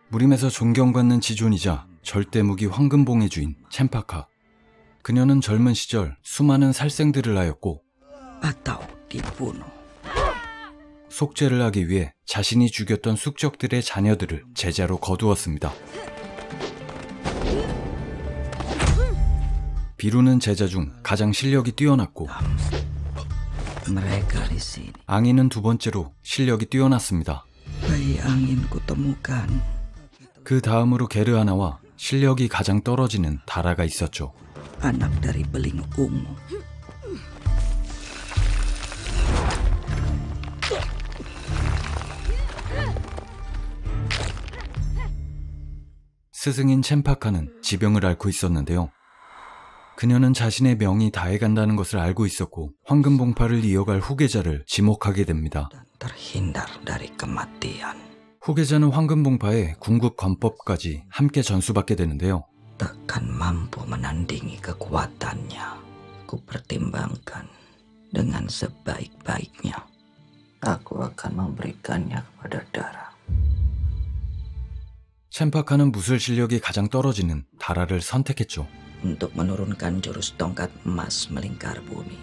무림에서 존경받는 지존이자 절대무기 황금봉의 주인 챈파카. 그녀는 젊은 시절 수많은 살생들을 하였고 속죄를 하기 위해 자신이 죽였던 숙적들의 자녀들을 제자로 거두었습니다. 비루는 제자 중 가장 실력이 뛰어났고 앙인은 두 번째로 실력이 뛰어났습니다. 그 다음으로 게르하나와 실력이 가장 떨어지는 다라가 있었죠. 스승인 챈파카는 지병을 앓고 있었는데요. 그녀는 자신의 명이 다해간다는 것을 알고 있었고 황금봉파를 이어갈 후계자를 지목하게 됩니다. 후계자는 황금봉파의 궁극 권법까지 함께 전수받게 되는데요. takkan mampu menandingi kekuatannya. Kupertimbangkan dengan sebaik-baiknya. Aku akan memberikannya kepada Dara. 챈파카는 무술 실력이 가장 떨어지는 다라를 선택했죠. Untuk menurunkan jurus tongkat emas melingkar bumi.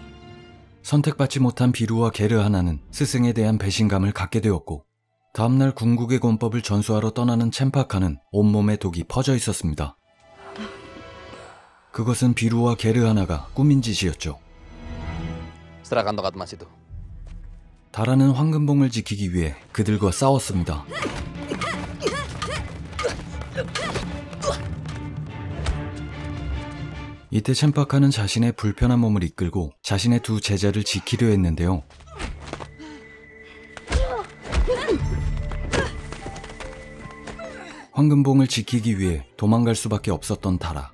선택받지 못한 비루와 게르하나는 스승에 대한 배신감을 갖게 되었고 다음날 궁극의 권법을 전수하러 떠나는 챈파카는 온몸에 독이 퍼져 있었습니다. 그것은 비루와 게르하나가 꾸민 짓이었죠. Serahkan tongkat emas itu. 다라는 황금봉을 지키기 위해 그들과 싸웠습니다. 이때 챈파카는 자신의 불편한 몸을 이끌고 자신의 두 제자를 지키려 했는데요. 황금봉을 지키기 위해 도망갈 수밖에 없었던 다라.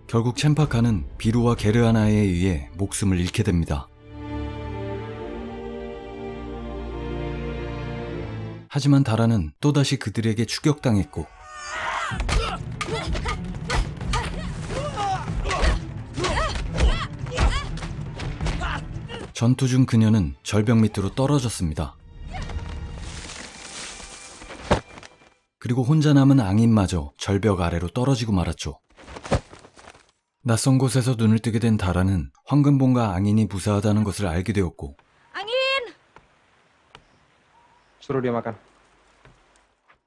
결국 챈파카는 비루와 게르하나에 의해 목숨을 잃게 됩니다. 하지만 다라는 또다시 그들에게 추격당했고 전투 중 그녀는 절벽 밑으로 떨어졌습니다. 그리고 혼자 남은 앙인마저 절벽 아래로 떨어지고 말았죠. 낯선 곳에서 눈을 뜨게 된 다라는 황금봉과 앙인이 무사하다는 것을 알게 되었고 Suruh dia makan.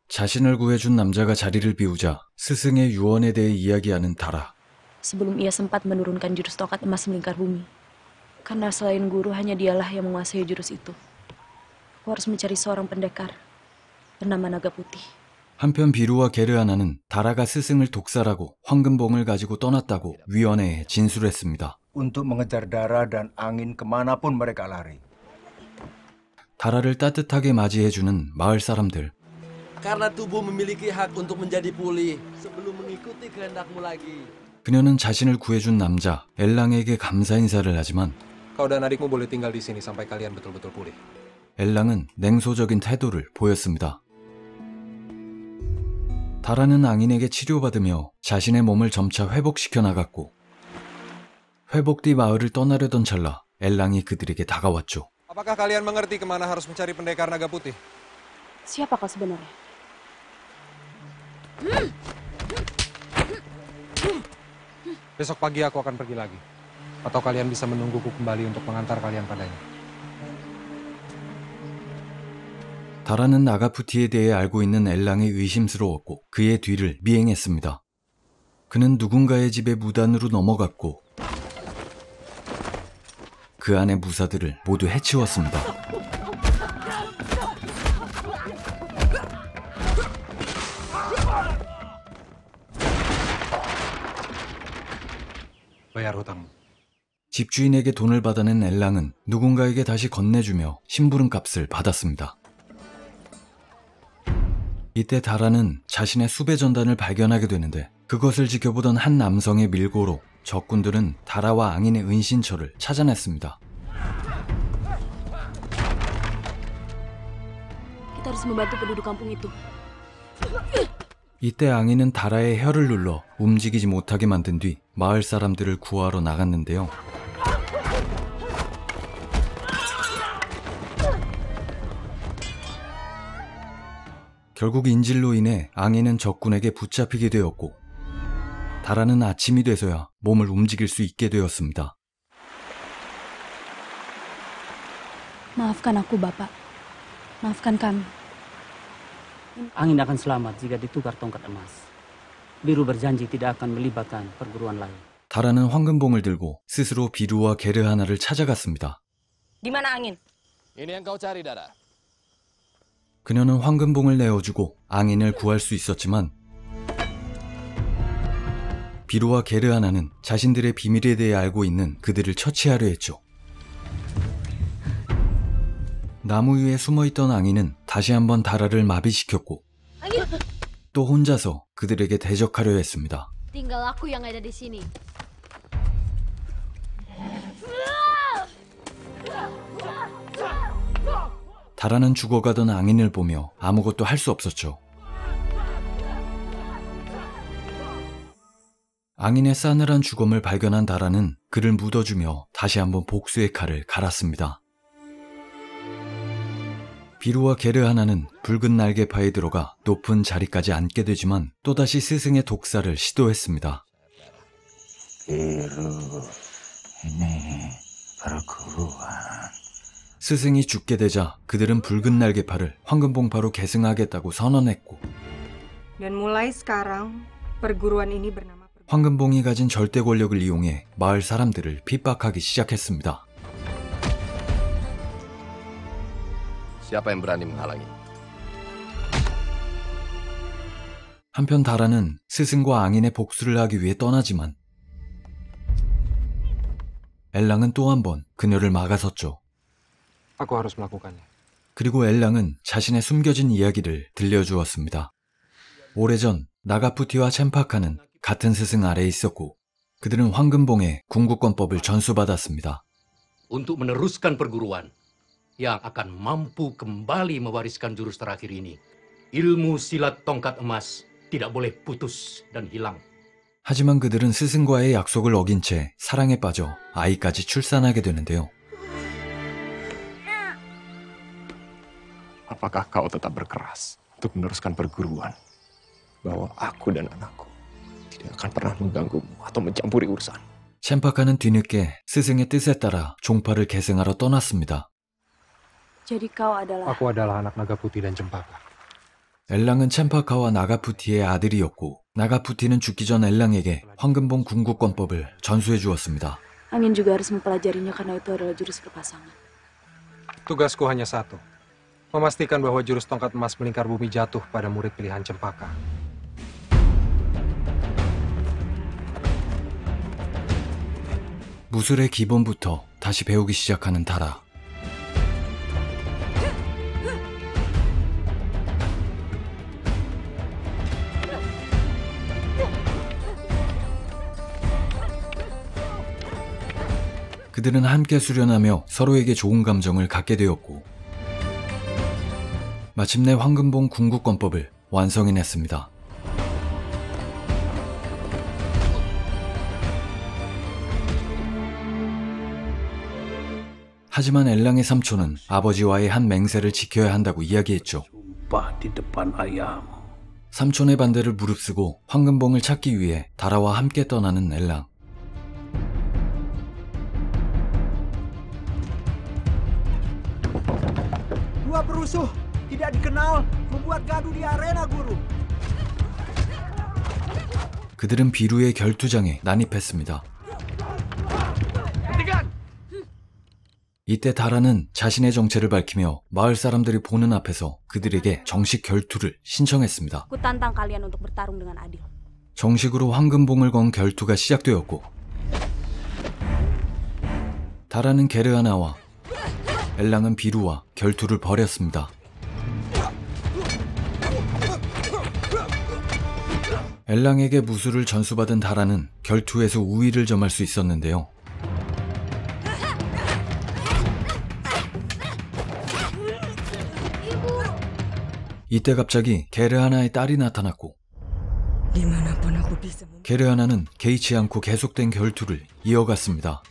자신을 구해준 남자가 자리를 비우자 스승의 유언에 대해 이야기하는 다라. Sebelum ia sempat menurunkan jurus tongkat emas melingkar bumi. Karena selain guru hanya dialah yang menguasai jurus itu. Aku harus mencari seorang pendekar bernama Naga Putih. 한편 비루와 게르하나는 다라가 스승을 독살하고 황금봉을 가지고 떠났다고 위원회에 진술했습니다. Untuk mengejar Dara dan angin kemanapun mereka lari. 다라를 따뜻하게 맞이해주는 마을 사람들. Karena tubuh memiliki hak untuk menjadi pulih sebelum mengikuti kehendakmu lagi. 그녀는 자신을 구해준 남자 엘랑에게 감사 인사를 하지만 Kau dan adikmu boleh tinggal di sini sampai kalian betul-betul pulih. 엘랑은 냉소적인 태도를 보였습니다. 다라는 앙인에게 치료받으며 자신의 몸을 점차 회복시켜 나갔고 회복 뒤 마을을 떠나려던 찰나 엘랑이 그들에게 다가왔죠. Apakah kalian mengerti kemana harus mencari pendekar naga putih? Siapa kau sebenarnya? Besok pagi aku akan pergi lagi. Atau kalian bisa menungguku kembali untuk mengantar kalian padanya. 다라는 나가푸티에 대해 알고 있는 엘랑이 의심스러웠고 그의 뒤를 미행했습니다. 그는 누군가의 집에 무단으로 넘어갔고 그 안의 무사들을 모두 해치웠습니다. Bayar hutangmu. 집주인에게 돈을 받아낸 엘랑은 누군가에게 다시 건네주며 심부름값을 받았습니다. 이때 다라는 자신의 수배 전단을 발견하게 되는데 그것을 지켜보던 한 남성의 밀고로 적군들은 다라와 앙인의 은신처를 찾아냈습니다. Kita harus membantu penduduk kampung itu. 이때 앙인은 다라의 혀를 눌러 움직이지 못하게 만든 뒤 마을 사람들을 구하러 나갔는데요. 결국 인질로 인해 앙인은 적군에게 붙잡히게 되었고 다라는 아침이 돼서야 몸을 움직일 수 있게 되었습니다. Maafkan aku, Bapak. Maafkan kami. Angin akan selamat jika ditukar tongkat emas. Biru berjanji tidak akan melibatkan perguruan lain. 다라는 황금봉을 들고 스스로 비루와 게르하나를 찾아갔습니다. Di mana angin? Ini yang kau cari, Dara. 그녀는 황금봉을 내어주고 앙인을 구할 수 있었지만 비루와 게르하나는 자신들의 비밀에 대해 알고 있는 그들을 처치하려 했죠. 나무 위에 숨어있던 앙인은 다시 한번 다라를 마비시켰고 또 혼자서 그들에게 대적하려 했습니다. Tinggal aku yang ada di sini. 다라는 죽어가던 앙인을 보며 아무것도 할 수 없었죠. 앙인의 싸늘한 죽음을 발견한 다라는 그를 묻어주며 다시 한번 복수의 칼을 갈았습니다. 비루와 게르하나는 붉은 날개파에 들어가 높은 자리까지 앉게 되지만 또다시 스승의 독살을 시도했습니다. 스승이 죽게 되자 그들은 붉은 날개파를 황금봉파로 계승하겠다고 선언했고 Dan mulai sekarang perguruan ini bernama 황금봉이 가진 절대 권력을 이용해 마을 사람들을 핍박하기 시작했습니다. Siapa yang berani menghalangi? 한편 다라는 스승과 앙인의 복수를 하기 위해 떠나지만 엘랑은 또 한 번 그녀를 막아섰죠. Aku harus melakukannya. 그리고 엘랑은 자신의 숨겨진 이야기를 들려주었습니다. 오래전 나가푸티와 챔파카는 같은 스승 아래에 있었고 그들은 황금봉의 궁극권법을 전수받았습니다. Untuk meneruskan perguruan yang akan mampu kembali mewariskan jurus terakhir ini, ilmu silat tongkat emas tidak boleh putus dan hilang. 하지만 그들은 스승과의 약속을 어긴 채 사랑에 빠져 아이까지 출산하게 되는데요. Apakah kau tetap berkeras untuk meneruskan perguruan? Bahwa aku dan anakku tidak akan pernah mengganggumu atau mencampuri urusan. 챔파카는 뒤늦게 스승의 뜻에 따라 종파를 계승하러 떠났습니다. Jadi kau adalah... Aku adalah anak naga putih dan cempaka. 엘랑은 챔파카와 나가푸티의 아들이었고 나가푸티는 죽기 전 엘랑에게 황금봉 궁극권법을 전수해 주었습니다. Angin juga harus mempelajarinya karena itu adalah jurus berpasangan. Tugasku hanya satu. Memastikan bahwa jurus tongkat emas melingkar bumi jatuh pada murid pilihan cempaka. 무술의 기본부터 다시 배우기 시작하는 다라. 그들은 함께 수련하며 서로에게 좋은 감정을 갖게 되었고 마침내 황금봉 궁극권법을 완성해냈습니다. 하지만 엘랑의 삼촌은 아버지와의 한 맹세를 지켜야 한다고 이야기했죠. 삼촌의 반대를 무릅쓰고 황금봉을 찾기 위해 다라와 함께 떠나는 엘랑. Dua perusuh tidak dikenal membuat gaduh di arena, guru. 그들은 비루의 결투장에 난입했습니다. 이때 다라는 자신의 정체를 밝히며 마을 사람들이 보는 앞에서 그들에게 정식 결투를 신청했습니다. Aku tantang kalian untuk bertarung dengan adil. 정식으로 황금봉을 건 결투가 시작되었고 다라는 게르하나와 엘랑은 비루와 결투를 벌였습니다. 엘랑에게 무술을 전수받은 다라는 결투에서 우위를 점할 수 있었는데요. 이때 갑자기 게르하나의 딸이 나타났고 Dimanapun aku bisa 게르하나는 개의치 않고 계속된 결투를 이어갔습니다.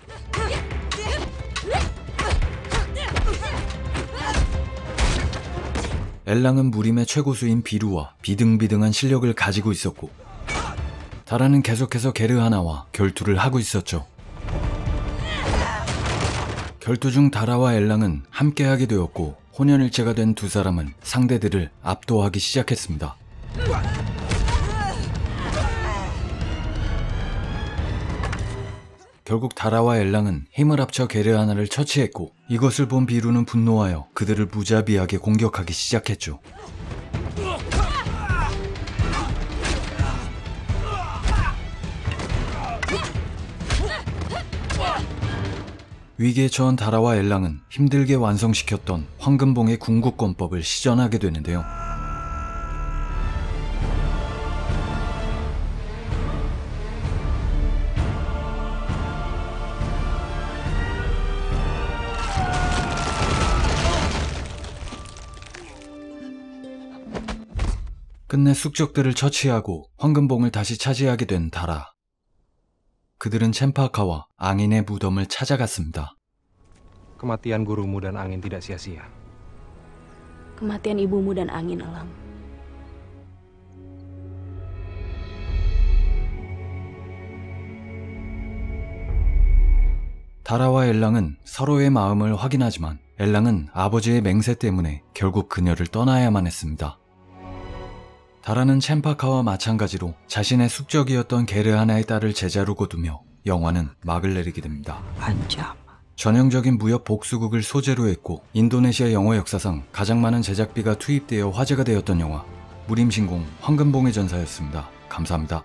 엘랑은 무림의 최고수인 비루와 비등비등한 실력을 가지고 있었고 다라는 계속해서 게르하나와 결투를 하고 있었죠. 결투 중 다라와 엘랑은 함께하게 되었고 혼연일체가 된 두 사람은 상대들을 압도하기 시작했습니다. 결국 다라와 엘랑은 힘을 합쳐 게르하나를 처치했고 이것을 본 비루는 분노하여 그들을 무자비하게 공격하기 시작했죠. 위기에 처한 다라와 엘랑은 힘들게 완성시켰던 황금봉의 궁극권법을 시전하게 되는데요. 끝내 숙적들을 처치하고 황금봉을 다시 차지하게 된 다라. 그들은 챔파카와 앙인의 무덤을 찾아갔습니다. Kematian gurumu dan angin tidak sia-sia. Kematian ibumu dan angin, Elang. 다라와 엘랑은 서로의 마음을 확인하지만 엘랑은 아버지의 맹세 때문에 결국 그녀를 떠나야만 했습니다. 다라는 챔파카와 마찬가지로 자신의 숙적이었던 게르하나의 딸을 제자로 거두며 영화는 막을 내리게 됩니다. 전형적인 무협 복수극을 소재로 했고 인도네시아 영화 역사상 가장 많은 제작비가 투입되어 화제가 되었던 영화 무림신공 황금봉의 전사였습니다. 감사합니다.